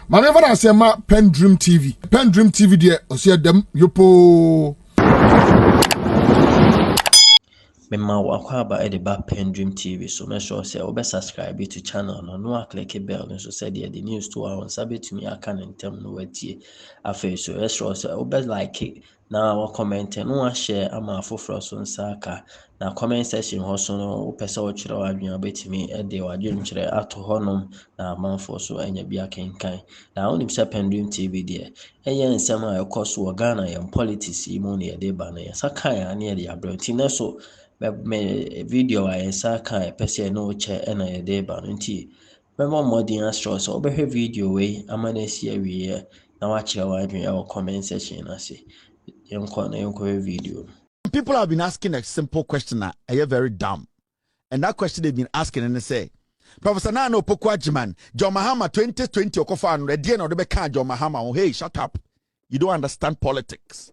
Manever I say ma PENDREAM TV. PENDREAM TV there, I see them yopo. Mema wakwaba ede ba PENDREAM TV so make sure say obe subscribe to channel no click bell so say the news to our sabit me aka ntem no watie afa so make sure say obe like na wa comment no share ama afoforo so nsaka na comment section ho so no opese wo kire wadwen obetimi ede wadwen kire ato honom na amanfo so anya bia kenkan na onim say PENDREAM TV there eye nsem a ekoso Ghana yam politics mu ne ede ba na yasaka ya na ede abranti na so me video I saka pese no che na ye dey ba nti me mo modern astro so obehwe video we amana si awie na wa kire wa adwen e comment section na say yenko video. People have been asking a simple question that are very dumb, and that question they've been asking and they say, Professor Naana Opoku-Agyemang, John Mahama 2020 okofa anu ready na odebe kan John Mahama. Oh hey, shut up, you don't understand politics.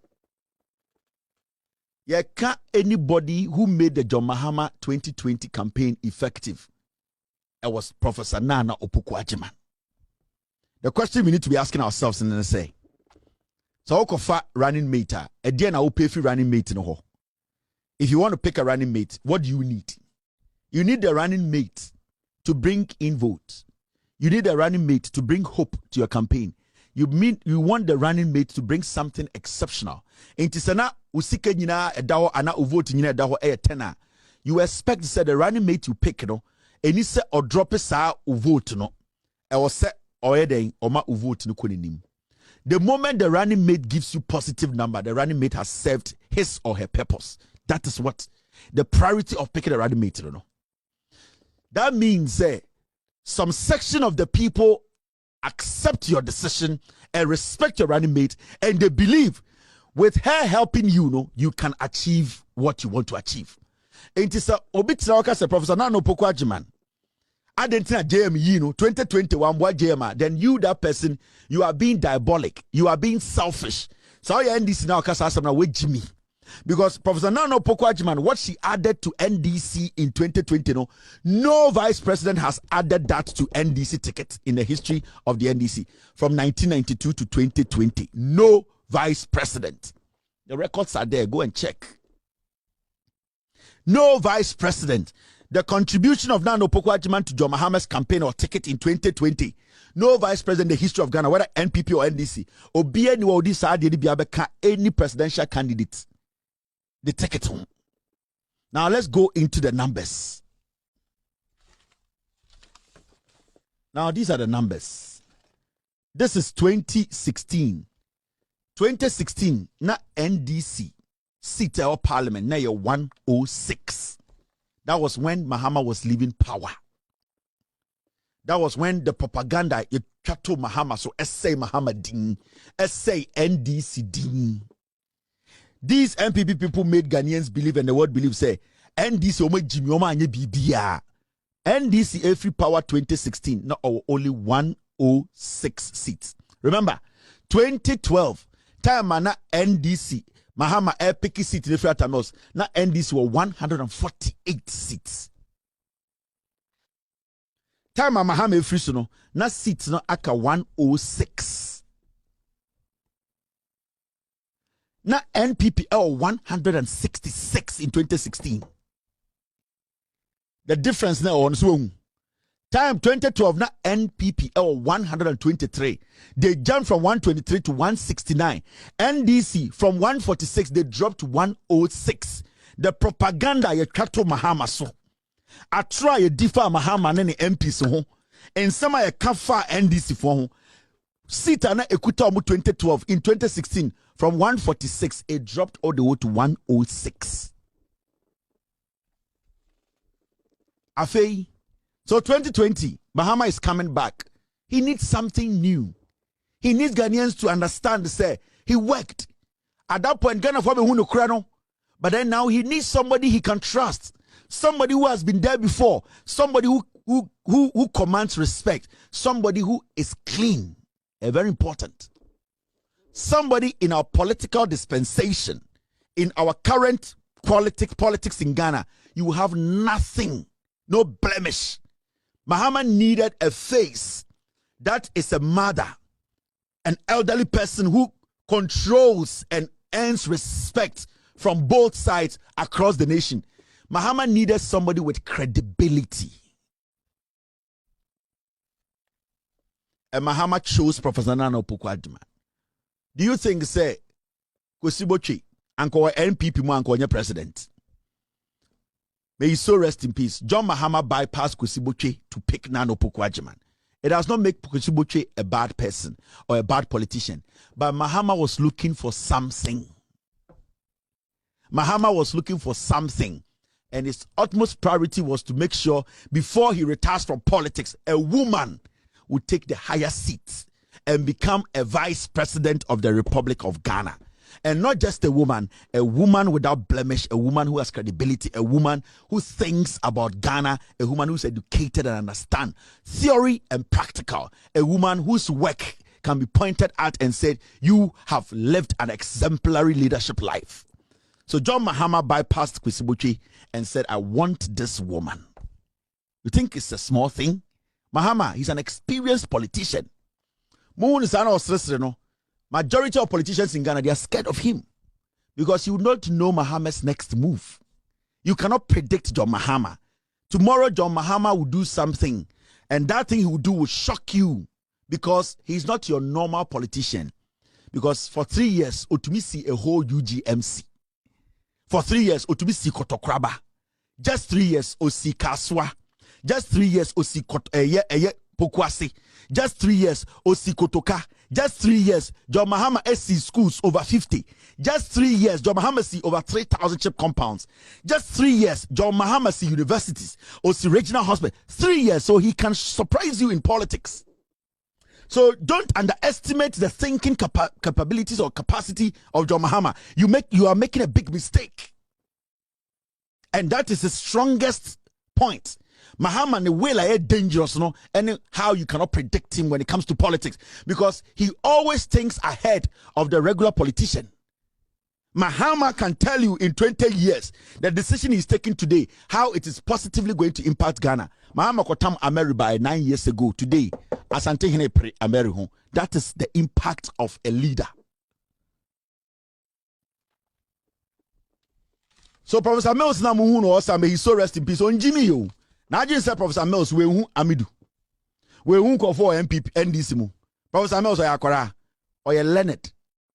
Yeah, can't anybody who made the John Mahama 2020 campaign effective. It was Professor Naana Opoku-Agyemang. The question we need to be asking ourselves and then say, so okofa running mate, a day na pay for running mate no ho. If you want to pick a running mate, what do you need? You need the running mate to bring in votes. You need a running mate to bring hope to your campaign. You want the running mate to bring something exceptional. Intisana usike nyina edaho ana uvote nyina edaho tena. You expect to say the running mate you pick no, eni se or drop sa uvote no. E was se oyeden oma uvote no konenim. The moment the running mate gives you positive number, the running mate has served his or her purpose. That is what the priority of picking a running mate. You know. That means some section of the people accept your decision and respect your running mate, and they believe with her helping you, you can achieve what you want to achieve. And it's a Professor Naana Opoku-Agyemang. I didn't think JM, 2021, what JM, then you, that person, you are being diabolic, you are being selfish. So you end this now because I'm with Jimmy. Because Professor Naana Opoku-Agyemang, what she added to NDC in 2020, no vice president has added that to NDC ticket in the history of the NDC from 1992 to 2020. No vice president. The records are there. Go and check. No vice president. The contribution of Naana Opoku-Agyemang to John Mahama's campaign or ticket in 2020. No vice president in the history of Ghana, whether NPP or NDC. Any presidential candidate. The ticket. Now let's go into the numbers. Now these are the numbers. This is 2016. 2016, na NDC seat or parliament, na 106. That was when Mahama was leaving power. That was when the propaganda, you chato Mahama, so essay Mahama ding, essay NDC ding. These MPP people made Ghanaians believe, and the world believe, say, NDC ome Jimmy Oma anye bibia. NDC every power 2016, not only 106 seats. Remember, 2012, time na NDC, Mahama epic seat in the Fratamos, na NDC were 148 seats. Time Mahama free so no, na seats no aka 106. Na NPPL 166 in 2016. The difference now on swing. Time 2012 na NPPL 123. They jumped from 123 to 169. NDC from 146 they dropped to 106. The propaganda ye kato Mahama so. I try a differ Mahama nene MP so. And some ye kafa NDC for ho. Sita na ekuta omu 2012 in 2016 from 146 it dropped all the way to 106. Afei, so 2020 Mahama is coming back. He needs something new. He needs Ghanaians to understand. Say he worked at that point. Ghana for me who no krano, but then now he needs somebody he can trust. Somebody who has been there before. Somebody who commands respect. Somebody who is clean. Very important. Somebody in our political dispensation, in our current politics in Ghana, you have nothing, no blemish. Mahama needed a face that is a mother, an elderly person who controls and earns respect from both sides across the nation. Mahama needed somebody with credibility. And Mahama chose Professor Nana Opoku-Agyemang. Do you think, say, Kosibochi, Uncle NPP, Uncle president? May he so rest in peace. John Mahama bypassed Kosibochi to pick Nana Opoku-Agyemang. It does not make Kosibochi a bad person or a bad politician, but Mahama was looking for something. Mahama was looking for something, and his utmost priority was to make sure before he retires from politics, a woman would take the higher seat and become a vice president of the Republic of Ghana. And not just a woman without blemish, a woman who has credibility, a woman who thinks about Ghana, a woman who's educated and understands theory and practical, a woman whose work can be pointed at and said, you have lived an exemplary leadership life. So John Mahama bypassed Kosibochi and said, I want this woman. You think it's a small thing? Mahama, he's an experienced politician. Majority of politicians in Ghana, they are scared of him because you don't know Mahama's next move. You cannot predict John Mahama. Tomorrow, John Mahama will do something, and that thing he will do will shock you because he's not your normal politician. Because for 3 years, Otumisi a whole UGMC. For 3 years, Otumisi Kotokraba. Just 3 years, Osi Kaswa. Just 3 years, Osi Pokwasi. Just 3 years, Osi Kotoka. Just 3 years, John Mahama SC schools over 50. Just 3 years, John Mahama see over 3,000 chip compounds. Just 3 years, John Mahama see universities, Osi regional hospital. 3 years, so he can surprise you in politics. So don't underestimate the thinking capabilities or capacity of John Mahama. You are making a big mistake. And that is the strongest point. Mahama in a way like dangerous, no, and how you cannot predict him when it comes to politics because he always thinks ahead of the regular politician. Mahama can tell you in 20 years the decision he's taking today, how it is positively going to impact Ghana. Mahama kotam America 9 years ago today. Asante hene pre America. That is the impact of a leader. So Professor Mills na muhu no osa may he so rest in peace on Jimmy yo. Now, I just said Professor Mills, we who Amidu. We who call for MPP, NDC mu. Professor Mills, or Leonard.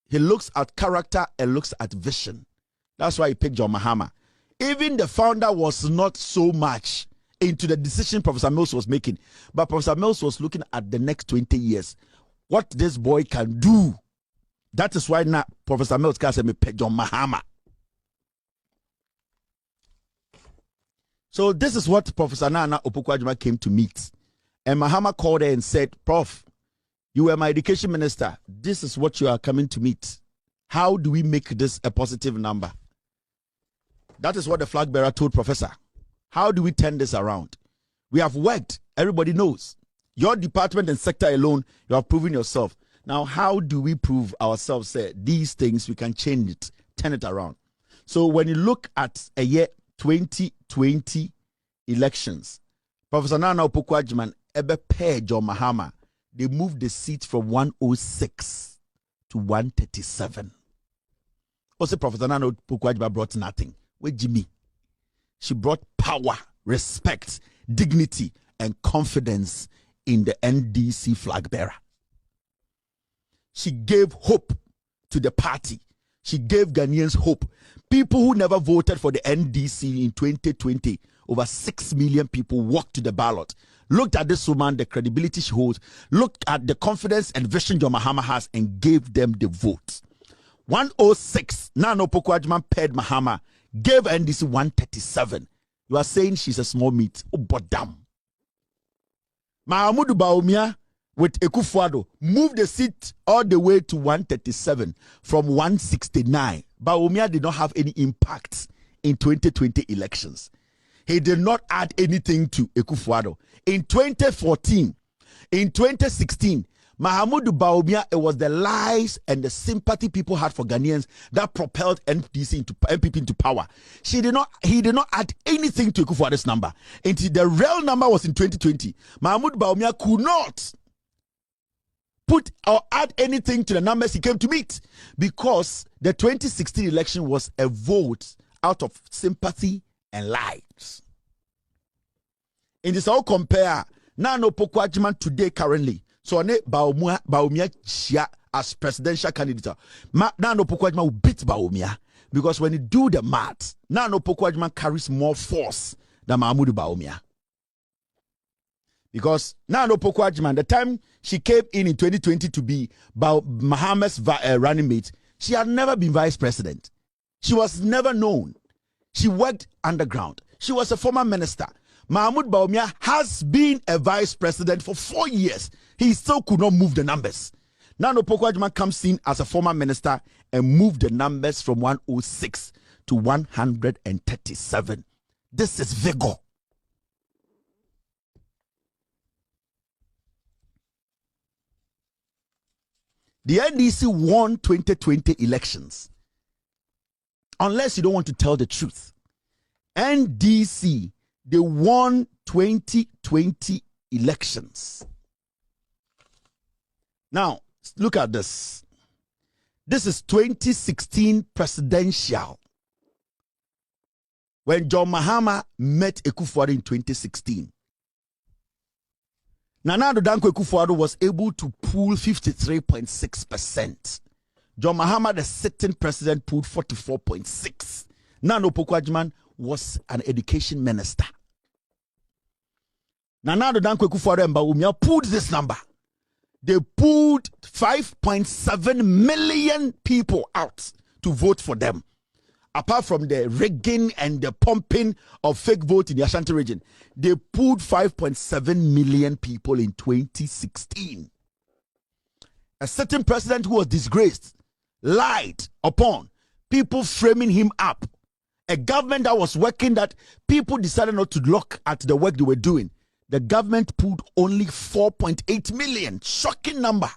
He looks at character and looks at vision. That's why he picked John Mahama. Even the founder was not so much into the decision Professor Mills was making. But Professor Mills was looking at the next 20 years. What this boy can do. That is why now Professor Mills can say me pick John Mahama. So this is what Professor Nana Opoku-Agyemang came to meet. And Mahama called her and said, Prof, you were my education minister. This is what you are coming to meet. How do we make this a positive number? That is what the flag bearer told Professor. How do we turn this around? We have worked. Everybody knows. Your department and sector alone, you have proven yourself. Now, how do we prove ourselves? Say, these things, we can change it, turn it around. So when you look at a year 2020 elections, Professor Nana Opoku-Agyemang ebe pair John Mahama, they moved the seat from 106 to 137. Also, Professor Nana Opoku-Agyemang brought nothing. Where Jimmy? She brought power, respect, dignity, and confidence in the NDC flag bearer. She gave hope to the party. She gave Ghanaians hope. People who never voted for the NDC in 2020, over 6 million people walked to the ballot. Looked at this woman, the credibility she holds, looked at the confidence and vision John Mahama has, and gave them the vote. 106, Nana Opoku-Agyemang paired Mahama, gave NDC 137. You are saying she's a small meat. Oh, but damn. Mahamudu Bawumia with Ekufuado moved the seat all the way to 137 from 169. Bawumia did not have any impact in 2020 elections. He did not add anything to Ekufuado. In 2014, in 2016, Mahamudu Bawumia, it was the lies and the sympathy people had for Ghanaians that propelled NPP into power. He did not add anything to Ekufuado's number. Until the real number was in 2020. Mahamudu Bawumia could not put or add anything to the numbers he came to meet, because the 2016 election was a vote out of sympathy and lies. In this all compare, Nana Opoku-Agyemang today currently, so ne Bawumia Chia as presidential candidate. Nana Opoku-Agyemang will beat Bawumia, because when you do the math, Nana Opoku-Agyemang carries more force than Mahmoud Bawumia. Because Nana Opoku-Agyemang, the time she came in 2020 to be Mahama's running mate, she had never been vice president. She was never known. She worked underground. She was a former minister. Mahmoud Bawumia has been a vice president for 4 years. He still could not move the numbers. Nana Opoku-Agyemang comes in as a former minister and moved the numbers from 106 to 137. This is vigor. The NDC won 2020 elections. Unless you don't want to tell the truth. NDC, they won 2020 elections. Now, look at this. This is 2016 presidential. When John Mahama met Akufo-Addo in 2016. Nana Akufo-Addo was able to pull 53.6%. John Mahama, the sitting president, pulled 44.6%. Nana Opoku-Agyemang was an education minister. Nana Akufo-Addo and Bawumia pulled this number. They pulled 5.7 million people out to vote for them. Apart from the rigging and the pumping of fake vote in the Ashanti region, they pulled 5.7 million people in 2016. A certain president who was disgraced, lied upon, people framing him up. A government that was working that people decided not to look at the work they were doing. The government pulled only 4.8 million. Shocking number.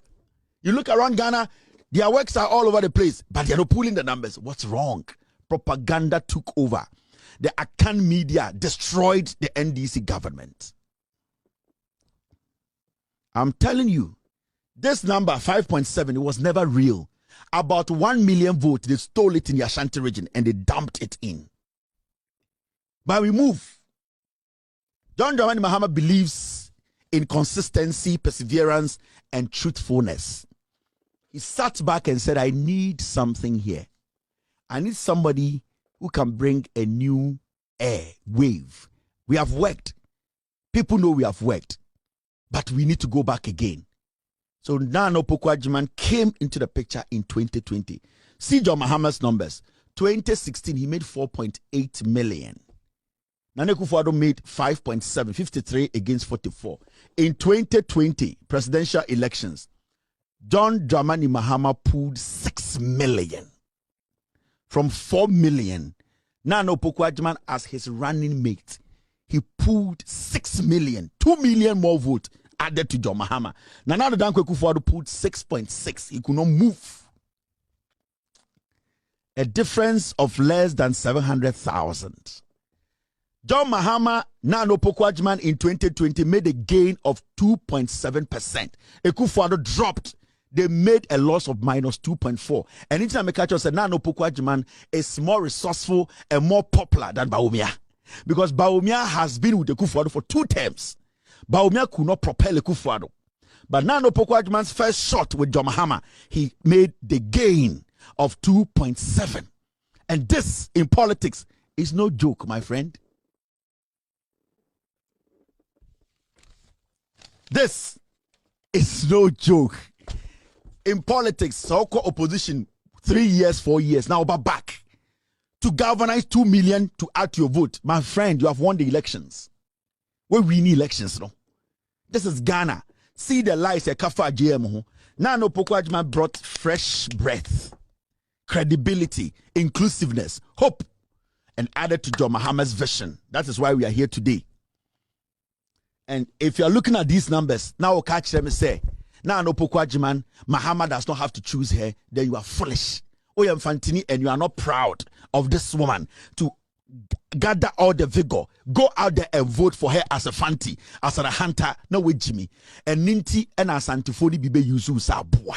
You look around Ghana, their works are all over the place, but they're not pulling the numbers. What's wrong? Propaganda took over. The Akan media destroyed the NDC government. I'm telling you, this number 5.7, it was never real. About 1 million votes, they stole it in the Ashanti region and they dumped it in. But we move. John Dramani Mahama believes in consistency, perseverance, and truthfulness. He sat back and said, I need something here. I need somebody who can bring a new air, wave. We have worked. People know we have worked. But we need to go back again. So Nana Opoku-Agyemang came into the picture in 2020. See John Mahama's numbers. 2016, he made 4.8 million. Nana Akufo-Addo made 5.7, 53 against 44. In 2020 presidential elections, John Dramani Mahama pulled 6 million. From 4 million, Nana Opoku-Agyemang as his running mate, he pulled 6 million, 2 million more votes added to John Mahama. Nana Akufo-Addo pulled 6.6. He could not move. A difference of less than 700,000. John Mahama, Nana Opoku-Agyemang in 2020 made a gain of 2.7%. Akufo-Addo dropped. They made a loss of minus 2.4. And each time Mekacho said, Nana Opoku-Agyemang is more resourceful and more popular than Bawumia. Because Bawumia has been with Akufo-Addo for 2 terms. Bawumia could not propel Akufo-Addo. But Nana Opoku-Agyemang's first shot with John Mahama, he made the gain of 2.7. And this, in politics, is no joke, my friend. This is no joke. In politics, so-called opposition, 3 years, 4 years, now back to galvanize 2 million to add to your vote. My friend, you have won the elections. We win elections, no? This is Ghana. See the lies, Opoku-Agyemang. Nana Opoku-Agyemang brought fresh breath, credibility, inclusiveness, hope, and added to John Mahama's vision. That is why we are here today. And if you are looking at these numbers, now I'll catch them and say, Nana Opoku-Agyemang, Mahama does not have to choose her, then you are foolish. Oyem Fantini, and you are not proud of this woman to gather all the vigor, go out there and vote for her as a fanti, as a hunter, no way Jimmy. And Ninti and as antifoni bibe yuzu sa boa.